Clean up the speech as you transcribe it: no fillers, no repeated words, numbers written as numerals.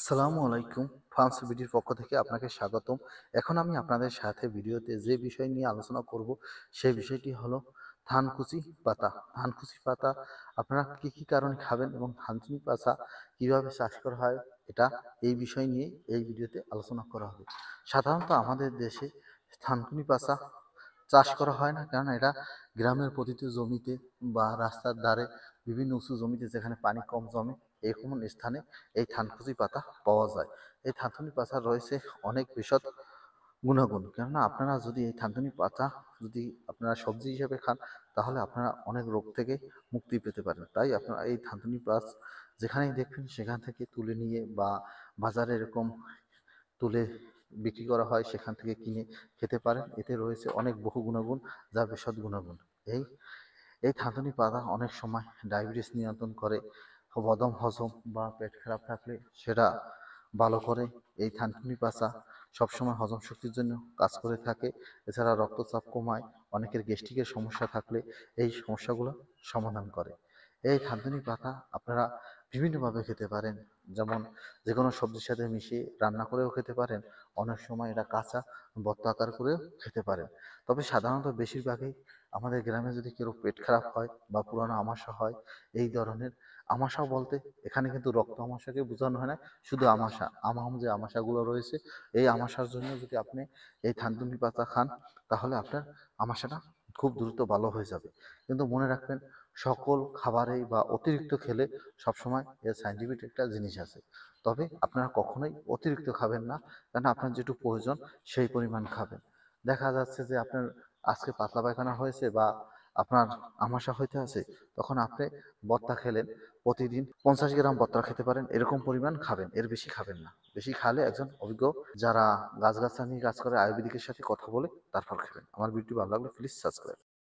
আসসালামু আলাইকুম। ফার্মস বিডির পক্ষ থেকে আপনাকে স্বাগতম। এখন আমি আপনাদের সাথে ভিডিওতে যে বিষয় নিয়ে আলোচনা করব, সেই বিষয়টি হলো থানকুচি পাতা। থানকুচি পাতা আপনারা কি কারণে খাবেন এবং থানকুচি পাতা কিভাবে চাষ করা হয়, এটা এই বিষয় নিয়ে এই ভিডিওতে আলোচনা করা হবে। সাধারণত আমাদের দেশে থানকুনি পাতা চাষ করা হয় না, কারণ এটা গ্রামের প্রতিটি জমিতে বা রাস্তার ধারে বিভিন্ন উঁচু জমিতে যেখানে পানি কম জমে এরকম স্থানে এই থানকুচি পাতা পাওয়া যায়। এই থানকুনি পাতা রয়েছে অনেক বিশদ গুণাগুণ। কেননা আপনারা যদি এই থানকুনি পাতা যদি আপনারা সবজি হিসেবে খান, তাহলে আপনারা অনেক রোগ থেকে মুক্তি পেতে পারেন। তাই আপনারা এই থানকুনি পাতা যেখানেই দেখবেন সেখান থেকে তুলে নিয়ে বা বাজারে এরকম তুলে বিক্রি করা হয় সেখান থেকে কিনে খেতে পারেন। এতে রয়েছে অনেক বহু গুণাগুণ, যা বিশদ গুণাগুণ। এই এই থানকুনি পাতা অনেক সময় ডায়াবেটিস নিয়ন্ত্রণ করে, বদহজম হজম বা পেট খারাপ থাকলে সেটা ভালো করে। এই থানকুনি পাতা সবসময় হজম শক্তির জন্য কাজ করে থাকে। এছাড়া রক্তচাপ কমায়, অনেকের গ্যাস্ট্রিকের সমস্যা থাকলে এই সমস্যাগুলো সমাধান করে। এই থানকুনি পাতা আপনারা বিভিন্নভাবে খেতে পারেন, যেমন যে কোনো সবজির সাথে মিশিয়ে রান্না করেও খেতে পারেন, অনেক সময় এটা কাঁচা ভর্তা আকার করেও খেতে পারেন। তবে সাধারণত বেশিরভাগই আমাদের গ্রামে যদি কেউ পেট খারাপ হয় বা পুরানো আমাশা হয়, এই ধরনের আমাশা বলতে এখানে কিন্তু রক্ত আমাশাকে বোঝানো হয় না, শুধু আমাশা যে আমাশাগুলো রয়েছে, এই আমাশার জন্য যদি আপনি এই থানকুনি পাতা খান, তাহলে আপনার আমাশাটা খুব দ্রুত ভালো হয়ে যাবে। কিন্তু মনে রাখবেন, সকল খাবারেই বা অতিরিক্ত খেলে সবসময় এর সাইন্টিফিক একটা জিনিস আছে। তবে আপনারা কখনোই অতিরিক্ত খাবেন না, কারণ আপনার যেটুকু প্রয়োজন সেই পরিমাণ খাবেন। দেখা যাচ্ছে যে আপনার আজকে পাতলা পায়খানা হয়েছে বা আপনার আমাশা হইতে আছে, তখন আপনি ভর্তা খেলেন, প্রতিদিন 50 গ্রাম ভর্তা খেতে পারেন, এরকম পরিমাণ খাবেন, এর বেশি খাবেন না। বেশি খালে একজন অভিজ্ঞ যারা গাছগাছরা নিয়ে কাজ করে আয়ুর্বেদিকের সাথে কথা বলে তারপর খাবেন। আমার ভিডিওটি ভালো লাগলে প্লিজ সাবস্ক্রাইব।